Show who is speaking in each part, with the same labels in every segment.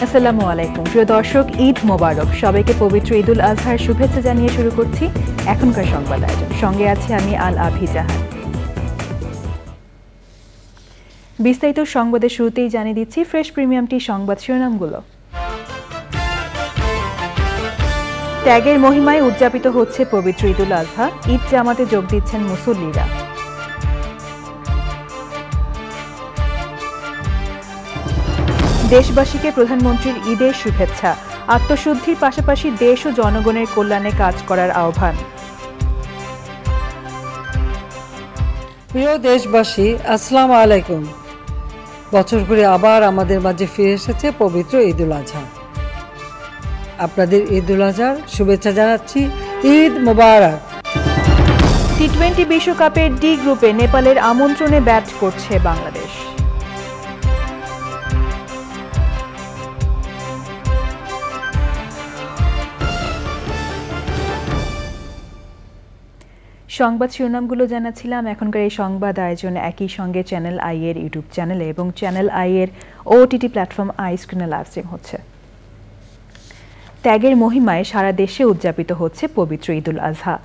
Speaker 1: আসসালামু আলাইকুম প্রিয় দর্শক, ঈদ মোবারক। সবাইকে পবিত্র ঈদুল আজহার শুভেচ্ছা জানিয়ে শুরু করছি এখনকার সংবাদ আয়োজন। সঙ্গে আছি আমি আল আভি জাহান। বিস্তারিত সংবাদের শুরুতেই জানিয়ে দিচ্ছি ফ্রেশ প্রিমিয়ামটি সংবাদ শিরোনামগুলো। ত্যাগের মহিমায় উদযাপিত হচ্ছে পবিত্র ঈদুল আজহা। ঈদ জামাতে যোগ দিচ্ছেন মুসল্লিরা। দেশবাসীকে প্রধানমন্ত্রীর ঈদের শুভেচ্ছা। আত্মশুদ্ধির পাশাপাশি দেশ ও জনগণের কল্যাণে কাজ করার আহ্বান।
Speaker 2: প্রিয় দেশবাসী, আসসালামু আলাইকুম। বছর ঘুরে আবার আমাদের মাঝে ফিরে এসেছে পবিত্র ঈদুল আজহা। আপনাদের ঈদুল আজহার শুভেচ্ছা জানাচ্ছি। ঈদ মোবারক।
Speaker 1: টি-20 বিশ্বকাপের ডি গ্রুপে নেপালের আমন্ত্রণে ব্যাট করছে বাংলাদেশ। সংবাদ শিরোনামগুলো জানাচ্ছিলাম। এখনকার এই সংবাদ আয়োজনে একই সঙ্গে চ্যানেল আই এর ইউটিউব চ্যানেলে এবং চ্যানেল আই এর ওটিটি প্ল্যাটফর্ম আই স্ক্রিনে লাইভ স্ট্রিম হচ্ছে। ত্যাগের মহিমায় সারা দেশে উদযাপিত হচ্ছে পবিত্র ঈদুল আজহা।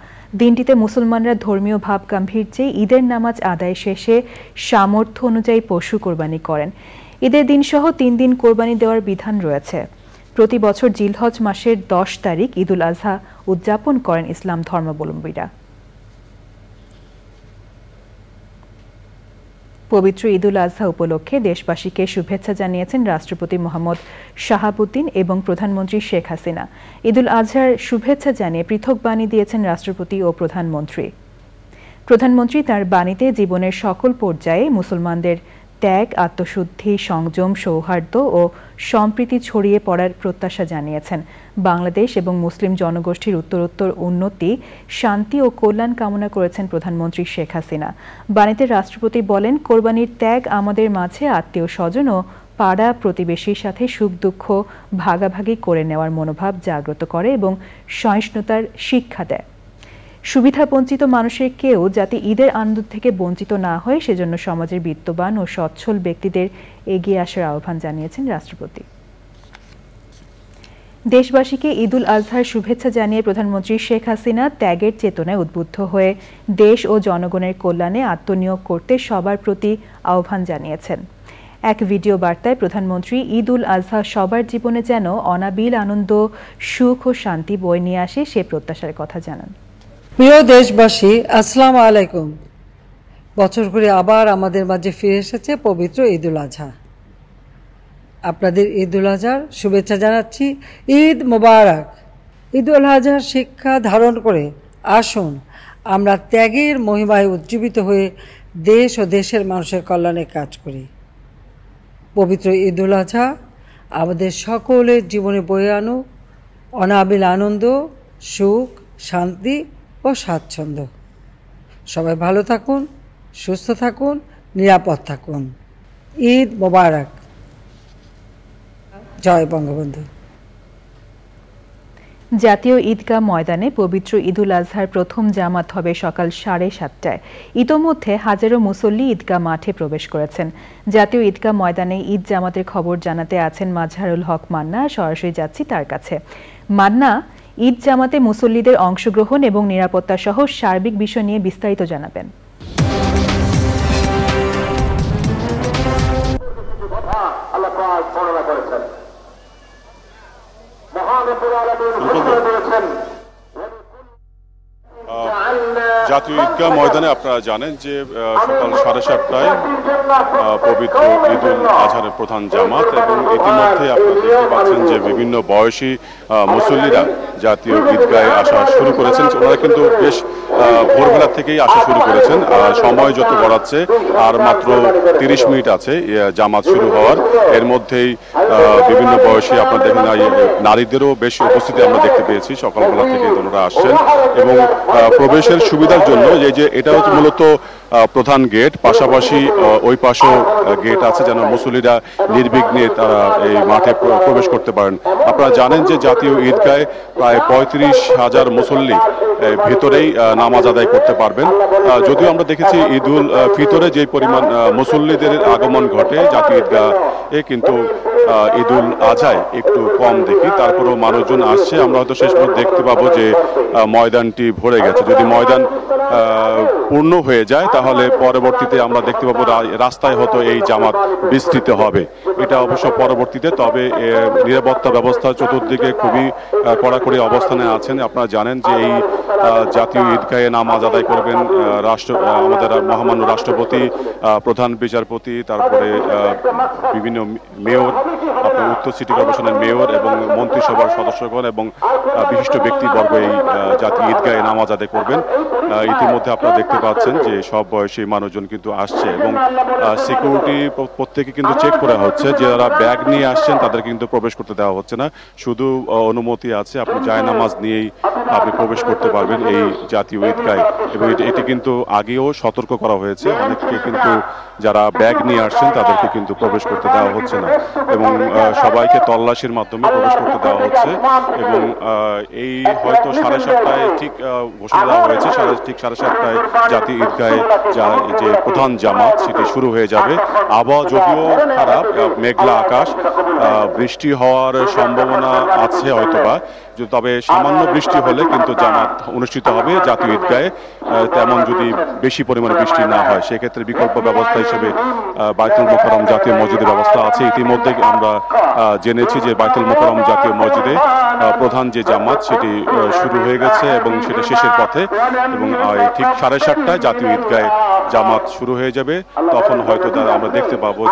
Speaker 1: দিনটিতে মুসলমানরা ধর্মীয় ভাব গাম্ভীর্যে ঈদের নামাজ আদায় শেষে সামর্থ্য অনুযায়ী পশু কোরবানি করেন। ঈদের দিনসহ 3 দিন কোরবানি দেওয়ার বিধান রয়েছে। প্রতি বছর জিলহজ মাসের 10 তারিখ ঈদুল আজহা উদযাপন করেন ইসলাম ধর্মাবলম্বীরা। পবিত্র ঈদুল আজহা উপলক্ষে দেশবাসীকে শুভেচ্ছা জানিয়েছেন রাষ্ট্রপতি মোহাম্মদ শাহাবুদ্দিন এবং প্রধানমন্ত্রী শেখ হাসিনা। ঈদুল আজহার শুভেচ্ছা জানিয়ে পৃথক বাণী দিয়েছেন রাষ্ট্রপতি ও প্রধানমন্ত্রী। প্রধানমন্ত্রী তার বাণীতে জীবনের সকল পর্যায়ে মুসলমানদের ত্যাগ, আত্মশুদ্ধি, সংযম, সৌহার্দ্য ও সম্প্রীতি ছড়িয়ে পড়ার প্রত্যাশা জানিয়েছেন। বাংলাদেশ এবং মুসলিম জনগোষ্ঠীর উত্তরোত্তর উন্নতি, শান্তি ও কল্যাণ কামনা করেছেন প্রধানমন্ত্রী শেখ হাসিনা। বাণীতে রাষ্ট্রপতি বলেন, কোরবানির ত্যাগ আমাদের মাঝে আত্মীয় স্বজন ও পাড়া প্রতিবেশীর সাথে সুখ দুঃখ ভাগাভাগি করে নেওয়ার মনোভাব জাগ্রত করে এবং সহিষ্ণুতার শিক্ষা দেয়। সুবিধাবঞ্চিত মানুষের কেউ যাতে ঈদের আনন্দ থেকে বঞ্চিত না হয় সেজন্য সমাজের বিত্তবান ও সচ্ছল ব্যক্তিদের এগিয়ে আসার আহ্বান জানিয়েছেন রাষ্ট্রপতি। দেশবাসীকে ঈদুল আজহার শুভেচ্ছা জানিয়ে প্রধানমন্ত্রী শেখ হাসিনা ত্যাগের চেতনায় উদ্বুদ্ধ হয়ে দেশ ও জনগণের কল্যাণে আত্মনিয়োগ করতে সবার প্রতি আহ্বান জানিয়েছেন। এক ভিডিও বার্তায় প্রধানমন্ত্রী ঈদুল আজহা সবার জীবনে যেন অনাবিল আনন্দ, সুখ ও শান্তি বয়ে নিয়ে আসে সে প্রত্যাশার কথা জানান।
Speaker 2: প্রিয় দেশবাসী, আসসালামু আলাইকুম। বছর ঘুরে আবার আমাদের মাঝে ফিরে এসেছে পবিত্র ঈদুল আজহা। আপনাদের ঈদুল আজহার শুভেচ্ছা জানাচ্ছি। ঈদ মোবারক। ঈদুল আজহার শিক্ষা ধারণ করে আসুন আমরা ত্যাগের মহিমায় উজ্জীবিত হয়ে দেশ ও দেশের মানুষের কল্যাণে কাজ করি। পবিত্র ঈদুল আজহা আমাদের সকলের জীবনে বয়ে আনুক অনাবিল আনন্দ, সুখ, শান্তি ও স্বাচ্ছন্দ্য। সবাই ভালো থাকুন, সুস্থ থাকুন, নিরাপদ থাকুন। ঈদ মোবারক। জয় বঙ্গবন্ধু।
Speaker 1: জাতীয় ঈদগাহ ময়দানে পবিত্র ঈদুল আজহার প্রথম জামাত হবে সকাল 7:30টায়। ইতোমধ্যে হাজারো মুসল্লি ঈদগাহ মাঠে প্রবেশ করেছেন। জাতীয় ঈদগাহ ময়দানে ঈদ জামাতের খবর জানাতে আছেন মাজহারুল হক মান্না। সরাসরি যাচ্ছি তার কাছে। মান্না, ঈদ জামাতে মুসল্লিদের অংশগ্রহণ এবং নিরাপত্তা সহ সার্বিক বিষয় নিয়ে বিস্তারিত জানাবেন।
Speaker 3: জাতীয় ঈদগাহ ময়দানে আপনারা জানেন যে সকাল 7:30টায় পবিত্র ঈদুল আজহারের প্রধান জামাত, এবং ইতিমধ্যে আপনারা দেখতে পাচ্ছেন যে বিভিন্ন বয়সী মুসল্লিরা জাতীয় ঈদগাহে আসা শুরু করেছেন। ওনারা কিন্তু বেশ ভোরবেলা থেকেই আসা শুরু করেছেন। সময় যত গড়াচ্ছে আর মাত্র 30 মিনিট আছে জামাত শুরু হওয়ার। এর মধ্যেই বিভিন্ন বয়সী আপনারা দেখেন নারীদেরও বেশ উপস্থিতি আমরা দেখতে পেয়েছি। সকালবেলা থেকে ওনারা আসছেন এবং প্রবেশের সুবিধার জন্য যে এটা হচ্ছে মূলত প্রধান গেট, পাশাপাশি ওই পাশেও গেট আছে যেন মুসল্লিরা নির্বিঘ্নে তারা এই মাঠে প্রবেশ করতে পারেন। আপনারা জানেন যে জাতীয় ঈদগাহে প্রায় 35,000 মুসল্লি ভেতরেই নামাজ আদায় করতে পারবেন। যদিও আমরা দেখেছি ঈদুল ফিতরে যে পরিমাণ মুসল্লিদের আগমন ঘটে জাতীয় ঈদগাহে, কিন্তু ঈদুল আজহায় একটু কম দেখি। তারপরেও মানুষজন আসছে। আমরা হয়তো শেষ পর্যন্ত দেখতে পাবো যে ময়দানটি ভরে গেছে। যদি ময়দান পূর্ণ হয়ে যায় তাহলে পরবর্তীতে আমরা দেখতে পাবো রাস্তায় হয়তো এই জামাত বিস্তৃত হবে। এটা অবশ্য পরবর্তীতে। তবে নিরাপত্তা ব্যবস্থা চতুর্দিকে খুবই কড়াকড়ি অবস্থানে আছেন। আপনারা জানেন যে এই জাতীয় ঈদগাহে নামাজ আদায় করবেন আমাদের মহামান্য রাষ্ট্রপতি, প্রধান বিচারপতি, তারপরে বিভিন্ন মেয়র, আপনার উত্তর সিটি কর্পোরেশনের মেয়র এবং মন্ত্রিসভার সদস্যগণ এবং বিশিষ্ট ব্যক্তিবর্গ এই জাতীয় ঈদগাহে নামাজ আদায় করবেন। ইতিমধ্যে আপনারা দেখতে পাচ্ছেন যে সব বয়সী মানুষজন কিন্তু আসছে এবং সিকিউরিটি প্রত্যেকে কিন্তু চেক করা হচ্ছে। যারা ব্যাগ নিয়ে আসছেন তাদের কিন্তু প্রবেশ করতে দেওয়া হচ্ছে না, শুধু অনুমতি আছে আপনি জায়নামাজ নিয়েই আপনি প্রবেশ করতে পারবেন এই জাতীয় ঈদগাহে। এবং এটি কিন্তু আগেও সতর্ক করা হয়েছে, অনেককে কিন্তু যারা ব্যাগ নিয়ে আসছেন তাদেরকে কিন্তু প্রবেশ করতে দেওয়া হচ্ছে না এবং সবাইকে তল্লাশির মাধ্যমে প্রবেশ করতে দেওয়া হচ্ছে। এবং এই হয়তো 7:30টায় ঠিক ঘোষণা দেওয়া হয়েছে, ঠিক 7:30টায় জাতীয় ঈদগাহে যে প্রধান জামাত সেটি শুরু হয়ে যাবে। আবহাওয়া যদিও খারাপ, মেঘলা আকাশ, বৃষ্টি হওয়ার সম্ভাবনা আছে হয়তোবা, তবে সামান্য বৃষ্টি হলে কিন্তু জামাত অনুষ্ঠিত হবে জাতীয় ঈদগাহে। তেমন যদি বেশি পরিমাণে বৃষ্টি না হয় সেক্ষেত্রে বিকল্প ব্যবস্থা হিসেবে বাইতুল মোকাররম জাতীয় মসজিদের ব্যবস্থা আছে। ইতিমধ্যে আমরা জেনেছি যে বাইতুল মোকাররম জাতীয় মসজিদে প্রধান যে জামাত সেটি শুরু হয়ে গেছে এবং সেটা শেষের পথে, এবং ঠিক 7:30টায় জাতীয় ঈদগাহে জামাত শুরু হয়ে যাবে। তখন হয়তো আমরা দেখতে পাবো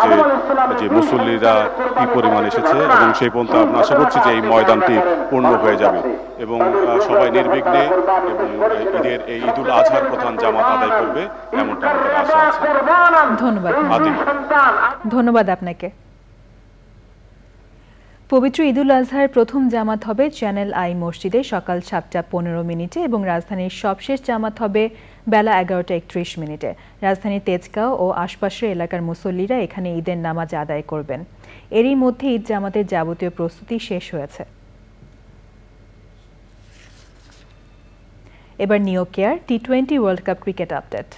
Speaker 3: যে মুসল্লিরা কি পরিমাণ এসেছে এবং সেই পর্যন্ত আমরা আশা করছি যে এই ময়দানটি পূর্ণ হয়ে যাবে এবং সবাই নির্বিঘ্নে এবং এই ঈদুল আজহার প্রধান জামাত আদায় করবে, এমনটা আমাদের আশা আছে।
Speaker 1: ধন্যবাদ আপনাকে। পবিত্র ঈদুল আজহার প্রথম জামাত হবে চ্যানেল আই মসজিদে সকাল 7:15 এবং রাজধানীর সবশেষ জামাত হবে বেলা 11:31। রাজধানীর তেজগাঁও ও আশপাশের এলাকার মুসল্লিরা এখানে ঈদের নামাজ আদায় করবেন। এরই মধ্যে ঈদ জামাতের যাবতীয় প্রস্তুতি শেষ হয়েছে। এবার new care T20 world cup cricket update.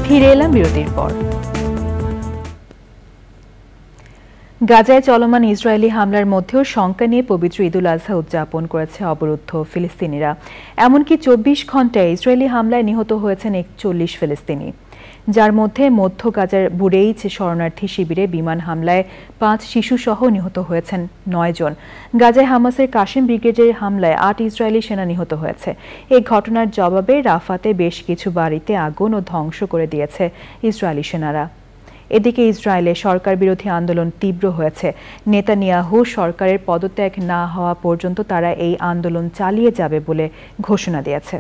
Speaker 1: ফিরে এলাম বিরতির পর। গাজায় চলমান ইসরায়েলি হামলার মধ্যেও শঙ্কা নিয়ে পবিত্র ঈদুল আজহা উদযাপন করেছে অবরুদ্ধ ফিলিস্তিনিরা। এমনকি 24 ঘণ্টায় ইসরায়েলি হামলায় নিহত হয়েছেন 41 ফিলিস্তিনি, যার মধ্যে মধ্য গাজার বুরেইচ শরণার্থী শিবিরে বিমান হামলায় 5 শিশুসহ নিহত হয়েছেন 9 জন। গাজায় হামাসের কাসেম ব্রিগেডের হামলায় 8 ইসরায়েলি সেনা নিহত হয়েছে। এই ঘটনার জবাবে রাফাতে বেশ কিছু বাড়িতে আগুন ও ধ্বংস করে দিয়েছে ইসরায়েলি সেনারা। এদিকে ইসরায়েলে সরকার বিরোধী আন্দোলন তীব্র হয়েছে। নেতানিয়াহু সরকারের পদত্যাগ না হওয়া পর্যন্ত তারা এই আন্দোলন চালিয়ে যাবে বলে ঘোষণা দিয়েছে।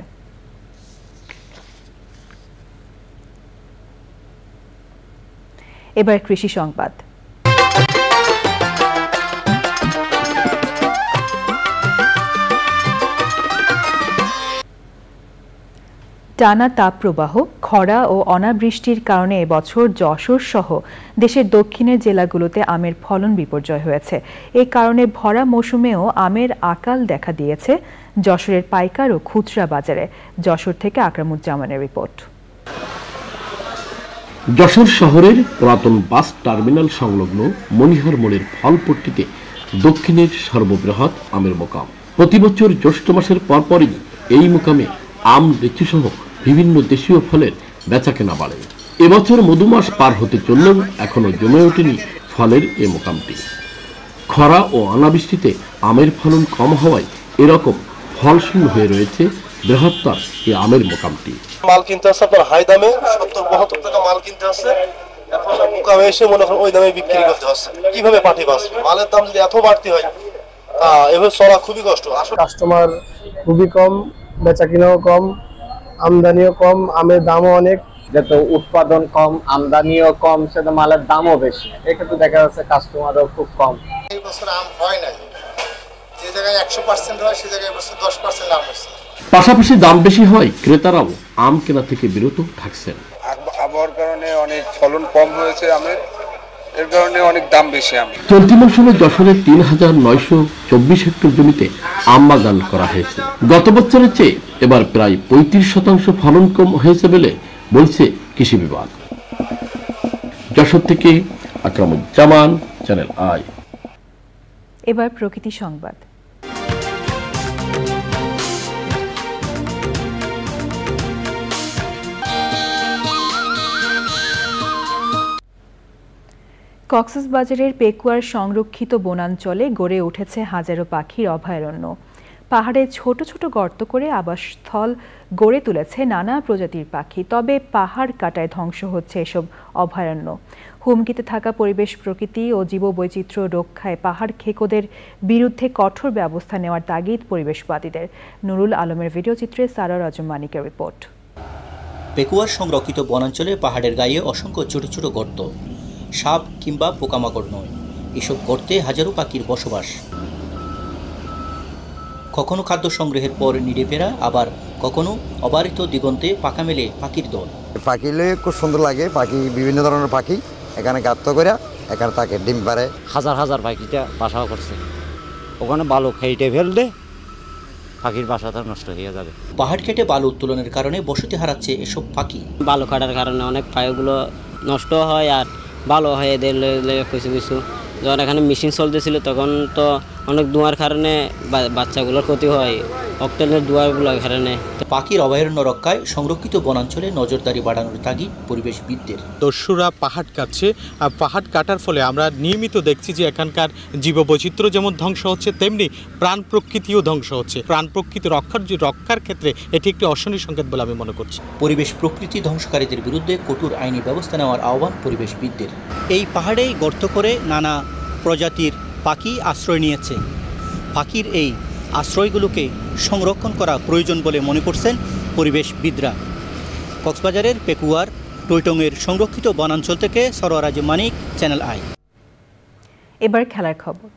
Speaker 1: এবার কৃষি সংবাদ। টানা তাপপ্রবাহ, খরা ও অনাবৃষ্টির কারণে এবছর যশোর সহ দেশের দক্ষিণের জেলাগুলোতে আমের ফলন বিপর্যয় হয়েছে। এই কারণে ভরা মৌসুমেও আমের আকাল দেখা দিয়েছে যশোরের পাইকার ও খুচরা বাজারে। যশোর থেকে আকরামুজ্জামানের রিপোর্ট।
Speaker 4: যশোর শহরের পুরাতন বাস টার্মিনাল সংলগ্ন মনিহার মোড়ের ফলপট্টিতে দক্ষিণের সর্ববৃহৎ আমের মোকাম। প্রতি বছর জ্যৈষ্ঠ মাসের পরপরই এই মোকামে আম, লিচু সহ বিভিন্ন দেশীয় ফলের বেচাকেনা বাড়ে। এবছর মধুমাস পার হতে চললেও এখনো জমে ওঠেনি ফলের এ মোকামটি। খরা ও অনাবৃষ্টিতে আমের ফলন কম হওয়ায় এরকম ফলশূন্য হয়ে রয়েছে বৃহত্তর এই আমের মোকামটি।
Speaker 5: মাল কিনতে আছে আপনার হাই দামে 70-72 টাকা মাল কিনতে আছে, এখন মোকামে এসে মনে করেন ওই দামে বিক্রি করতে হচ্ছে। কিভাবে পার্টি বাঁচবে? মালের দাম যদি এত বাড়তি হয় এভাবে চলা খুবই কষ্ট।
Speaker 6: কাস্টমার খুবই কম, বেচা কিনাও কম, আমদানিও কম, আমের দামও অনেক।
Speaker 7: যত উৎপাদন কম, আমদানিও কম, সেটা মালের দামও বেশি। এক্ষেত্রে দেখা যাচ্ছে কাস্টমারও খুব কম।
Speaker 8: এই বছর আম হয় নাই, যে জায়গায় 100% হয় সে জায়গায় বছর 10% আম হচ্ছে।
Speaker 4: পাশাপাশি দাম বেশি হয়, ক্রেতারাও আম কেনা থেকে বিরত থাকছেন।
Speaker 9: আবহাওয়ার কারণে অনেক ফলন কম হয়েছে আমের, এর কারণে অনেক দাম বেশি আম।
Speaker 4: চলতি মৌসুমে যশোরের ৩,৯২৪ হেক্টর জমিতে আম বাগান করা হয়েছে। গত বছরের চেয়ে এবার প্রায় ৩৫% ফলন কম হয়েছে বলে বলছে কৃষি বিভাগ। যশোর থেকে আকরামুজ্জামান, চ্যানেল আই।
Speaker 1: এবার প্রকৃতি সংবাদ। কক্সবাজারের পেকুয়ার সংরক্ষিত বনাঞ্চলে গড়ে উঠেছে হাজারো পাখির অভয়ারণ্য। পাহাড়ে ছোট ছোট গর্ত করে আবাসস্থল গড়ে তুলেছে নানা প্রজাতির পাখি। তবে পাহাড় কাটায় ধ্বংস হচ্ছে এসব অভয়ারণ্য। হুমকিতে থাকা পরিবেশ, প্রকৃতি ও জীববৈচিত্র্য রক্ষায় পাহাড় খেকোদের বিরুদ্ধে কঠোর ব্যবস্থা নেওয়ার তাগিদ পরিবেশবাদীদের। নুরুল আলমের ভিডিওচিত্রে সারা রাজু মানিকের রিপোর্ট।
Speaker 10: পেকুয়ার সংরক্ষিত বনাঞ্চলে পাহাড়ের গায়ে অসংখ্য ছোট ছোট গর্ত, সাপ কিংবা পোকামাকড় নয়, এসব গর্তে হাজারো পাখির বসবাস। কখনো খাদ্য সংগ্রহের পর নিড়ে ফেরা, আবার কখনো অবারিত দিগন্তে পাখা মেলে পাখির দল।
Speaker 11: পাখি খুব সুন্দর লাগে। পাখি বিভিন্ন ধরনের পাখি এখানে গাত্ত করে এখানে থাকে, ডিম পারে।
Speaker 7: হাজার হাজার পাখিটা বাসাও করছে ওখানে। বালু খেটে ফেললে পাখির বাসাটা নষ্ট হয়ে যাবে।
Speaker 10: পাহাড় কেটে বালু উত্তোলনের কারণে বসতি হারাচ্ছে এসব পাখি।
Speaker 7: বালু কাটার কারণে অনেক পাখিগুলো নষ্ট হয়, আর ভালো হয়ে দিলে কিছু কিছু। যখন এখানে মেশিন চলতেছিল তখন তো অনেক ধোঁয়ার কারণে বাচ্চাগুলোর ক্ষতি হয়, অক্টেনের ধোঁয়াগুলোর কারণে।
Speaker 10: পাখির অভয়ারণ্য রক্ষায় সংরক্ষিত বনাঞ্চলে নজরদারি বাড়ানোর তাগিদ পরিবেশবিদদের।
Speaker 12: দস্যুরা পাহাড় কাটছে, আর পাহাড় কাটার ফলে আমরা নিয়মিত দেখছি যে এখানকার জীববৈচিত্র্য যেমন ধ্বংস হচ্ছে, তেমনি প্রাণ প্রকৃতিও ধ্বংস হচ্ছে। প্রাণ প্রকৃতি রক্ষার ক্ষেত্রে এটি একটি অশনি সংকেত বলে আমি মনে করছি।
Speaker 10: পরিবেশ প্রকৃতি ধ্বংসকারীদের বিরুদ্ধে কঠোর আইনি ব্যবস্থা নেওয়ার আহ্বান পরিবেশবিদদের।
Speaker 13: এই পাহাড়েই গর্ত করে নানা প্রজাতির পাখি আশ্রয় নিয়েছে। পাখির এই আশ্রয়গুলোকে সংরক্ষণ করা প্রয়োজন বলে মনে করছেন পরিবেশবিদরা। কক্সবাজারের পেকুয়ার টৈটংয়ের সংরক্ষিত বনাঞ্চল থেকে সরোয়ারাজ মানিক, চ্যানেল আই।
Speaker 1: এবার খেলার খবর।